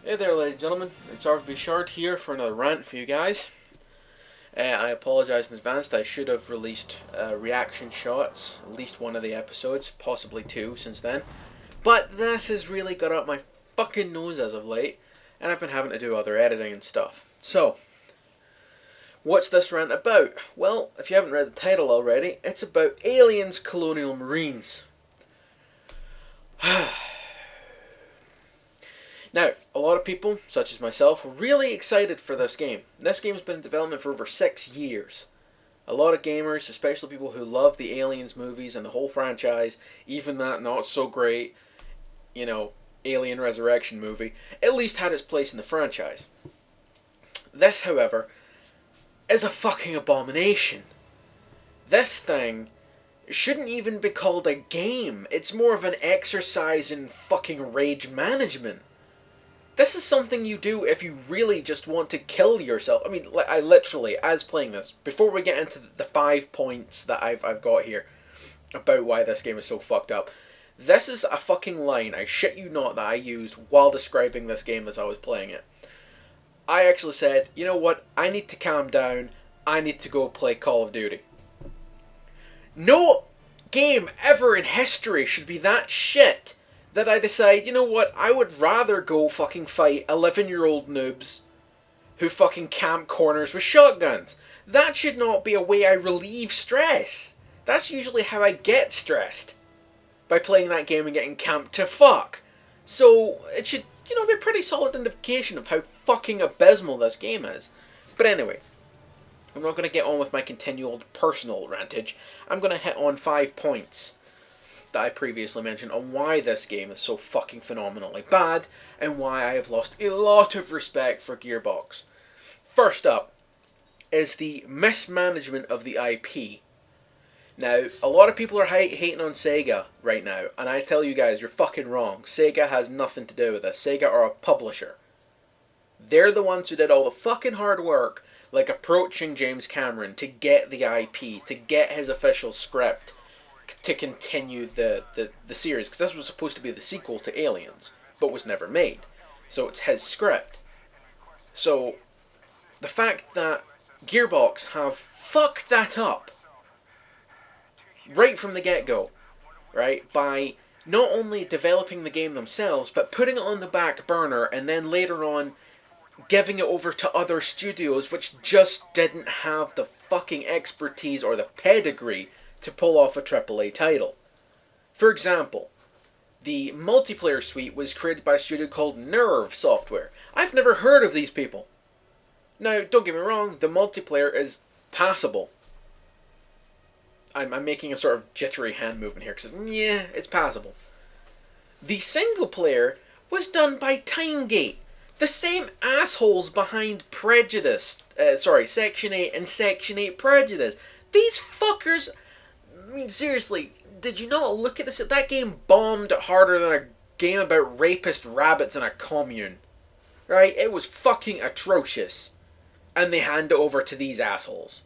Hey there, ladies and gentlemen. It's RB Shard here for another rant for you guys. I apologise in advance that I should have released reaction shots, at least one of the episodes, possibly two since then. But this has really got up my fucking nose as of late, and I've been having to do other editing and stuff. So, what's this rant about? Well, if you haven't read the title already, it's about aliens, colonial marines. Now, a lot of people, such as myself, were really excited for this game. This game has been in development for over 6 years. A lot of gamers, especially people who love the Aliens movies and the whole franchise, even that not so great, Alien Resurrection movie, at least had its place in the franchise. This, however, is a fucking abomination. This thing shouldn't even be called a game. It's more of an exercise in fucking rage management. This is something you do if you really just want to kill yourself. I mean, I literally, as playing this, before we get into the 5 points that I've got here about why this game is so fucked up, this is a fucking line, I shit you not, that I used while describing this game as I was playing it. I actually said, you know what, I need to calm down, I need to go play Call of Duty. No game ever in history should be that shit that I decide, you know what, I would rather go fucking fight 11-year-old noobs who fucking camp corners with shotguns. That should not be a way I relieve stress. That's usually how I get stressed. By playing that game and getting camped to fuck. So, it should, be a pretty solid indication of how fucking abysmal this game is. But anyway, I'm not going to get on with my continual personal rantage. I'm going to hit on 5 points that I previously mentioned on why this game is so fucking phenomenally bad and why I have lost a lot of respect for Gearbox. First up is the mismanagement of the IP. Now, a lot of people are hating on Sega right now, and I tell you guys, you're fucking wrong. Sega has nothing to do with this. Sega are a publisher. They're the ones who did all the fucking hard work, like approaching James Cameron to get the IP, to get his official script, to continue the series, because this was supposed to be the sequel to Aliens, but was never made. So it's his script. So, the fact that Gearbox have fucked that up right from the get-go, right, by not only developing the game themselves, but putting it on the back burner, and then later on giving it over to other studios which just didn't have the fucking expertise or the pedigree to pull off a AAA title. For example, the multiplayer suite was created by a studio called Nerve Software. I've never heard of these people. Now, don't get me wrong, the multiplayer is passable. I'm making a sort of jittery hand movement here, because, yeah, it's passable. The single player was done by Timegate, the same assholes behind Section 8 and Section 8 Prejudice. These fuckers, I mean, seriously, did you not look at this? That game bombed harder than a game about rapist rabbits in a commune. Right? It was fucking atrocious. And they hand it over to these assholes.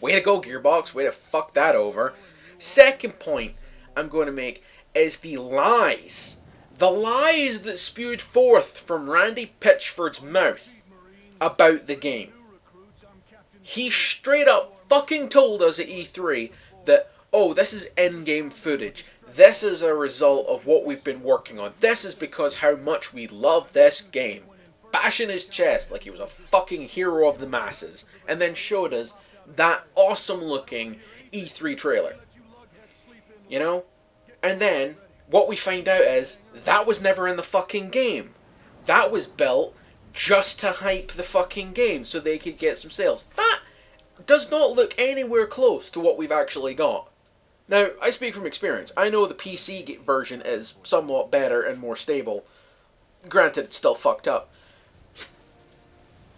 Way to go, Gearbox. Way to fuck that over. Second point I'm going to make is the lies. The lies that spewed forth from Randy Pitchford's mouth about the game. He straight up fucking told us at E3 that, oh, this is in-game footage. This is a result of what we've been working on. This is because how much we love this game. Bashing his chest like he was a fucking hero of the masses. And then showed us that awesome looking E3 trailer. And then what we find out is that was never in the fucking game. That was built just to hype the fucking game so they could get some sales. That does not look anywhere close to what we've actually got. Now, I speak from experience. I know the PC version is somewhat better and more stable. Granted, it's still fucked up.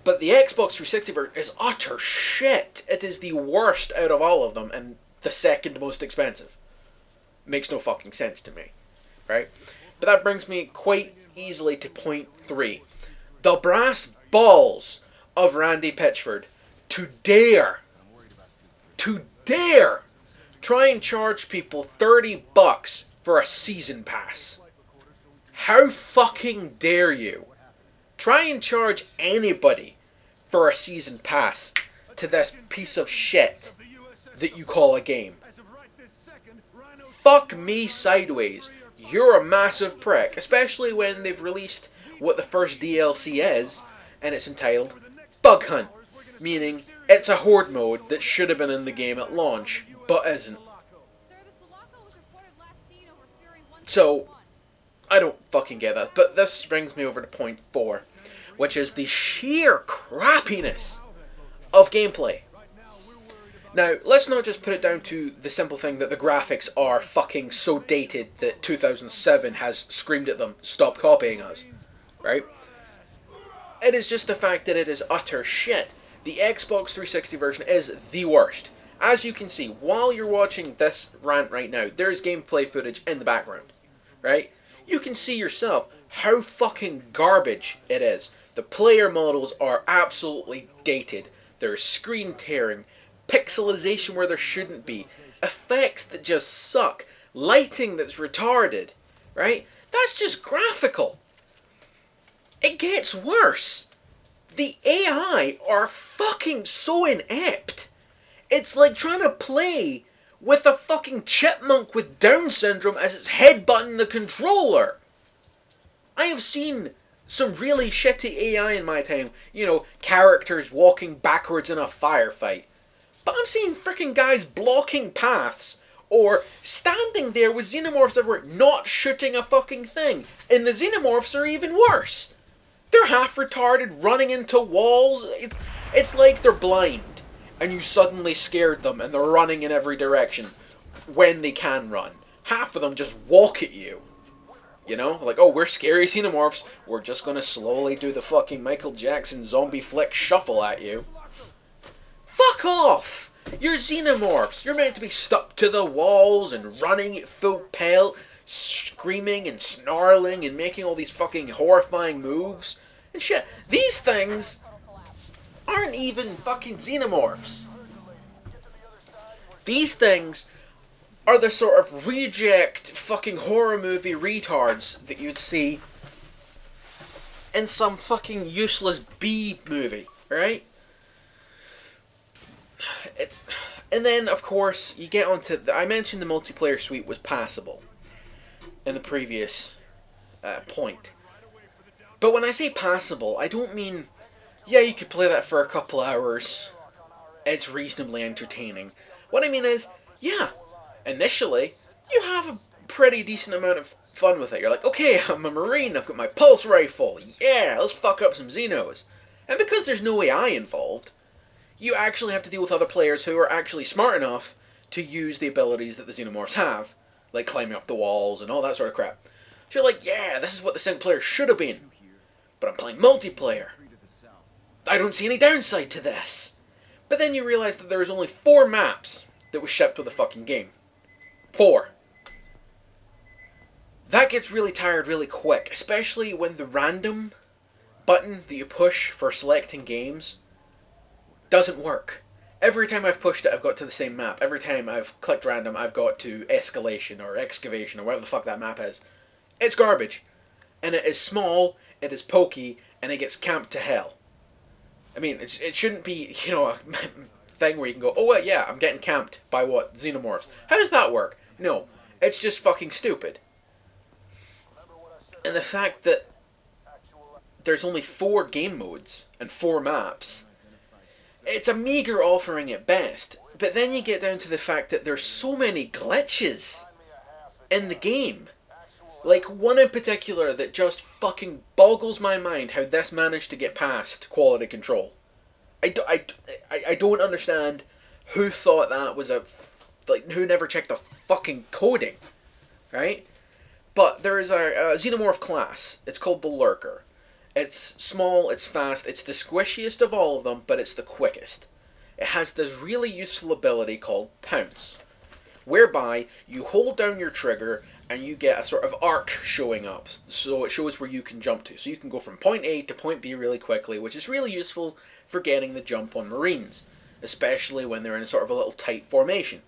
But the Xbox 360 version is utter shit. It is the worst out of all of them and the second most expensive. Makes no fucking sense to me. Right? But that brings me quite easily to point 3. The brass balls of Randy Pitchford to dare try and charge people $30 for a season pass. How fucking dare you? Try and charge anybody for a season pass to this piece of shit that you call a game. Fuck me sideways. You're a massive prick, especially when they've released what the first DLC is, and it's entitled Bug Hunt, meaning it's a horde mode that should have been in the game at launch, but isn't. So, I don't fucking get that. But this brings me over to point 4, which is the sheer crappiness of gameplay. Now, let's not just put it down to the simple thing that the graphics are fucking so dated that 2007 has screamed at them, stop copying us, right? It is just the fact that it is utter shit. The Xbox 360 version is the worst. As you can see, while you're watching this rant right now, there's gameplay footage in the background, right? You can see yourself how fucking garbage it is. The player models are absolutely dated. There's screen tearing, pixelization where there shouldn't be, effects that just suck, lighting that's retarded, right? That's just graphical. It gets worse. The AI are fucking so inept. It's like trying to play with a fucking chipmunk with Down syndrome as it's headbutting the controller. I have seen some really shitty AI in my time. You know, characters walking backwards in a firefight. But I'm seeing freaking guys blocking paths or standing there with xenomorphs everywhere, not shooting a fucking thing. And the xenomorphs are even worse. They're half retarded, running into walls. It's like they're blind, and you suddenly scared them, and they're running in every direction when they can run. Half of them just walk at you. You know? Like, oh, we're scary xenomorphs. We're just gonna slowly do the fucking Michael Jackson zombie flick shuffle at you. Fuck off! You're xenomorphs. You're meant to be stuck to the walls and running at full pelt, screaming and snarling and making all these fucking horrifying moves and shit. These things aren't even fucking xenomorphs. These things are the sort of reject fucking horror movie retards that you'd see in some fucking useless B movie, right? And then, of course, you get onto... I mentioned the multiplayer suite was passable in the previous point. But when I say passable, I don't mean, yeah, you could play that for a couple hours. It's reasonably entertaining. What I mean is, yeah, initially, you have a pretty decent amount of fun with it. You're like, okay, I'm a Marine, I've got my pulse rifle, yeah, let's fuck up some Xenos. And because there's no AI involved, you actually have to deal with other players who are actually smart enough to use the abilities that the Xenomorphs have, like climbing up the walls and all that sort of crap. So you're like, yeah, this is what the single player should have been. But I'm playing multiplayer. I don't see any downside to this. But then you realize that there's only 4 maps that was shipped with the fucking game. 4. That gets really tired really quick, especially when the random button that you push for selecting games doesn't work. Every time I've pushed it, I've got to the same map. Every time I've clicked random, I've got to escalation or excavation or whatever the fuck that map is. It's garbage. And it is small, it is pokey, and it gets camped to hell. I mean, it shouldn't be, you know, a thing where you can go, oh, well, yeah, I'm getting camped by what? Xenomorphs. How does that work? No. It's just fucking stupid. And the fact that there's only 4 game modes and 4 maps, it's a meager offering at best. But then you get down to the fact that there's so many glitches in the game. Like, one in particular that just fucking boggles my mind how this managed to get past quality control. I don't understand who thought that was who never checked the fucking coding, right? But there is a xenomorph class. It's called the Lurker. It's small, it's fast, it's the squishiest of all of them, but it's the quickest. It has this really useful ability called Pounce, whereby you hold down your trigger and you get a sort of arc showing up, so it shows where you can jump to. So you can go from point A to point B really quickly, which is really useful for getting the jump on Marines, especially when they're in sort of a little tight formation.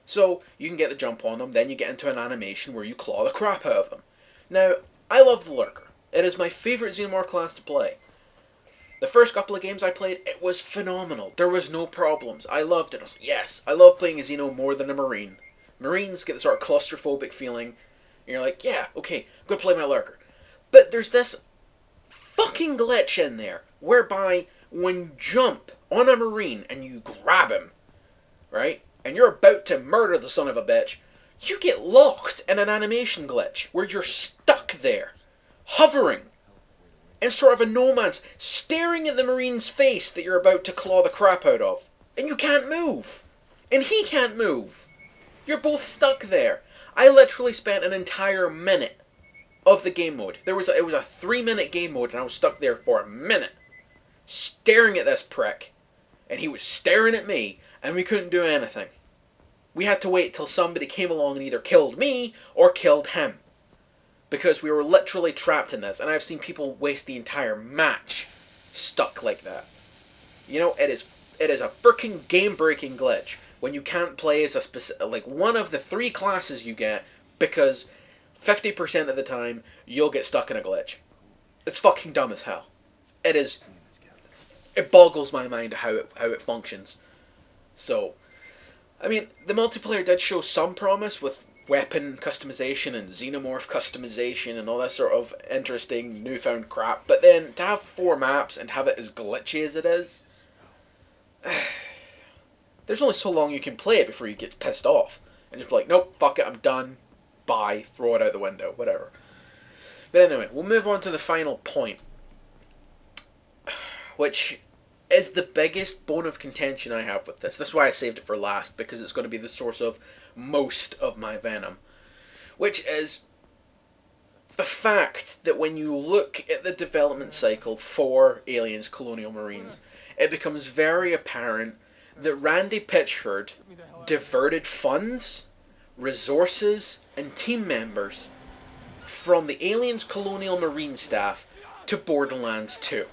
So you can get the jump on them, then you get into an animation where you claw the crap out of them. Now, I love the Lurker. It is my favourite Xenomorph class to play. The first couple of games I played, it was phenomenal. There was no problems. I loved it. I was like, yes, I love playing a Xeno more than a Marine. Marines get the sort of claustrophobic feeling. And you're like, yeah, okay, I'm going to play my Lurker. But there's this fucking glitch in there, whereby when you jump on a Marine and you grab him, right, and you're about to murder the son of a bitch, you get locked in an animation glitch where you're stuck there, hovering, in sort of a no man's, staring at the Marine's face that you're about to claw the crap out of. And you can't move. And he can't move. You're both stuck there. I literally spent an entire minute of the game mode. It was a 3-minute game mode and I was stuck there for a minute, staring at this prick. And he was staring at me and we couldn't do anything. We had to wait till somebody came along and either killed me or killed him. Because we were literally trapped in this, and I've seen people waste the entire match stuck like that. You know, it is a freaking game-breaking glitch when you can't play as like one of the 3 classes you get, because 50% of the time you'll get stuck in a glitch. It's fucking dumb as hell. It boggles my mind how it functions. So, I mean, the multiplayer did show some promise with weapon customization and xenomorph customization and all that sort of interesting newfound crap, but then to have 4 maps and have it as glitchy as it is, there's only so long you can play it before you get pissed off and just be like, nope, fuck it, I'm done, bye, throw it out the window, whatever. But anyway, we'll move on to the final point, which is the biggest bone of contention I have with this. That's why I saved it for last, because it's going to be the source of most of my venom. Which is the fact that when you look at the development cycle for Aliens Colonial Marines, it becomes very apparent that Randy Pitchford diverted funds, resources, and team members from the Aliens Colonial Marine staff to Borderlands 2.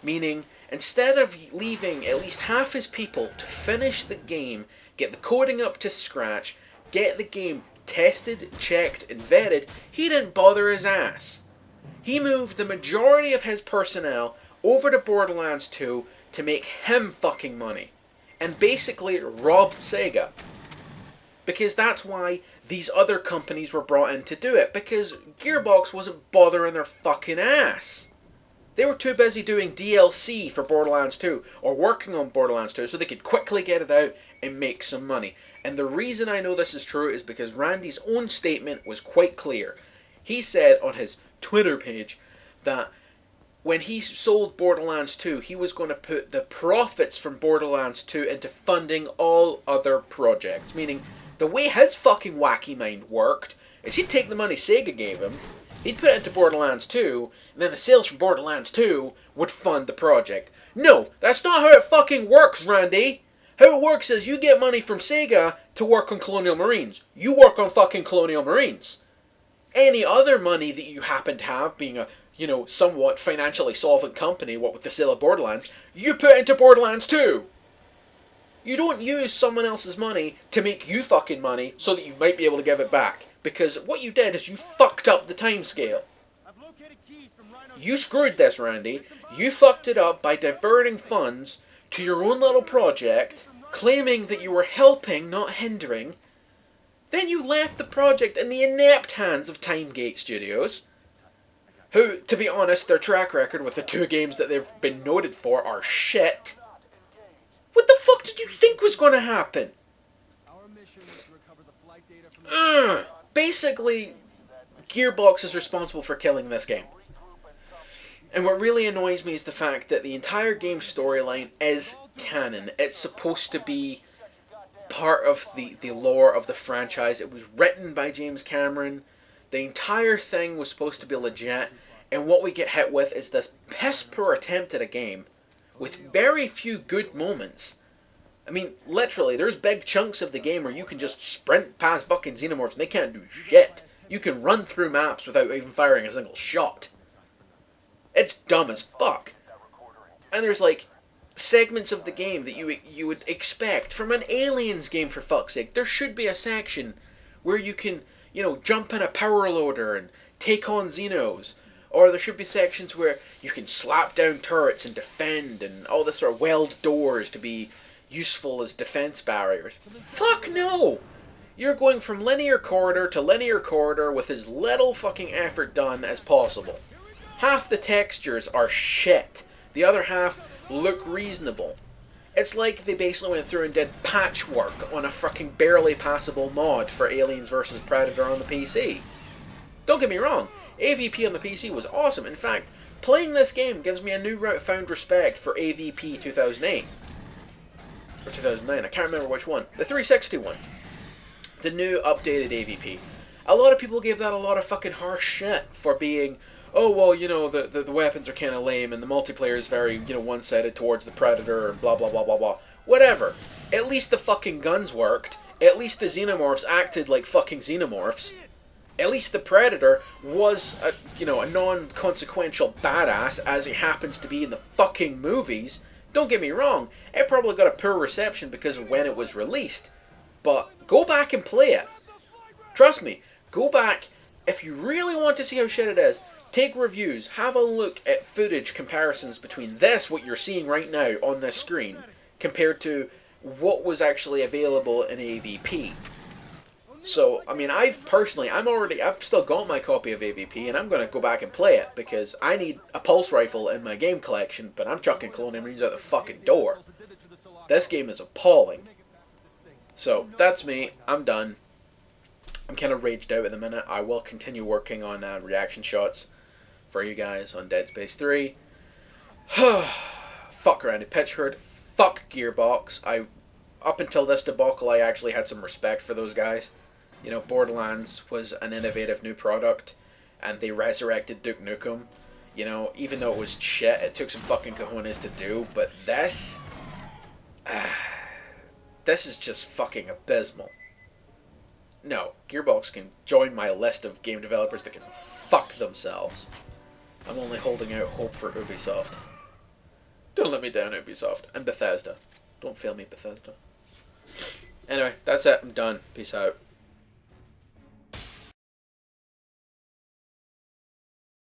Meaning, instead of leaving at least half his people to finish the game, get the coding up to scratch, get the game tested, checked, and vetted, he didn't bother his ass. He moved the majority of his personnel over to Borderlands 2 to make him fucking money. And basically robbed Sega. Because that's why these other companies were brought in to do it. Because Gearbox wasn't bothering their fucking ass. They were too busy doing DLC for Borderlands 2, or working on Borderlands 2, so they could quickly get it out and make some money. And the reason I know this is true is because Randy's own statement was quite clear. He said on his Twitter page that when he sold Borderlands 2, he was going to put the profits from Borderlands 2 into funding all other projects. Meaning, the way his fucking wacky mind worked is he'd take the money Sega gave him, he'd put it into Borderlands 2, and then the sales from Borderlands 2 would fund the project. No, that's not how it fucking works, Randy! How it works is you get money from Sega to work on Colonial Marines. You work on fucking Colonial Marines. Any other money that you happen to have, being a, somewhat financially solvent company, what with the sale of Borderlands, you put into Borderlands 2! You don't use someone else's money to make you fucking money so that you might be able to give it back. Because what you did is you fucked up the timescale. You screwed this, Randy. You fucked it up by diverting funds to your own little project, claiming that you were helping, not hindering. Then you left the project in the inept hands of Timegate Studios, who, to be honest, their track record with the 2 games that they've been noted for are shit. What the fuck did you think was going to happen? Basically, Gearbox is responsible for killing this game. And what really annoys me is the fact that the entire game storyline is canon. It's supposed to be part of the lore of the franchise. It was written by James Cameron. The entire thing was supposed to be legit. And what we get hit with is this piss-poor attempt at a game with very few good moments. I mean, literally, there's big chunks of the game where you can just sprint past fucking xenomorphs and they can't do shit. You can run through maps without even firing a single shot. It's dumb as fuck. And there's like segments of the game that you would expect from an Aliens game, for fuck's sake. There should be a section where you can, jump in a power loader and take on Xenos. Or there should be sections where you can slap down turrets and defend, and all this sort of weld doors to be useful as defense barriers. Fuck no! You're going from linear corridor to linear corridor with as little fucking effort done as possible. Half the textures are shit. The other half look reasonable. It's like they basically went through and did patchwork on a fucking barely passable mod for Aliens vs Predator on the PC. Don't get me wrong, AVP on the PC was awesome. In fact, playing this game gives me a newfound respect for AVP 2008. Or 2009, I can't remember which one. The 360 one. The new updated AVP. A lot of people gave that a lot of fucking harsh shit for being, oh, well, you know, the weapons are kind of lame and the multiplayer is very, you know, one-sided towards the Predator and blah, blah, blah, blah, blah. Whatever. At least the fucking guns worked. At least the xenomorphs acted like fucking xenomorphs. At least the Predator was, a non-consequential badass as he happens to be in the fucking movies. Don't get me wrong, it probably got a poor reception because of when it was released. But go back and play it. Trust me, go back. If you really want to see how shit it is, take reviews, have a look at footage comparisons between this, what you're seeing right now on this screen, compared to what was actually available in AVP. So, I mean, I've still got my copy of AVP, and I'm going to go back and play it, because I need a pulse rifle in my game collection, but I'm chucking Colonial Marines out the fucking door. This game is appalling. So, that's me. I'm done. I'm kind of raged out at the minute. I will continue working on reaction shots for you guys on Dead Space 3. Fuck Randy Pitchford. Fuck Gearbox. Up until this debacle, I actually had some respect for those guys. You know, Borderlands was an innovative new product, and they resurrected Duke Nukem. You know, even though it was shit, it took some fucking cojones to do, but this is just fucking abysmal. No, Gearbox can join my list of game developers that can fuck themselves. I'm only holding out hope for Ubisoft. Don't let me down, Ubisoft. And Bethesda. Don't fail me, Bethesda. Anyway, that's it. I'm done. Peace out.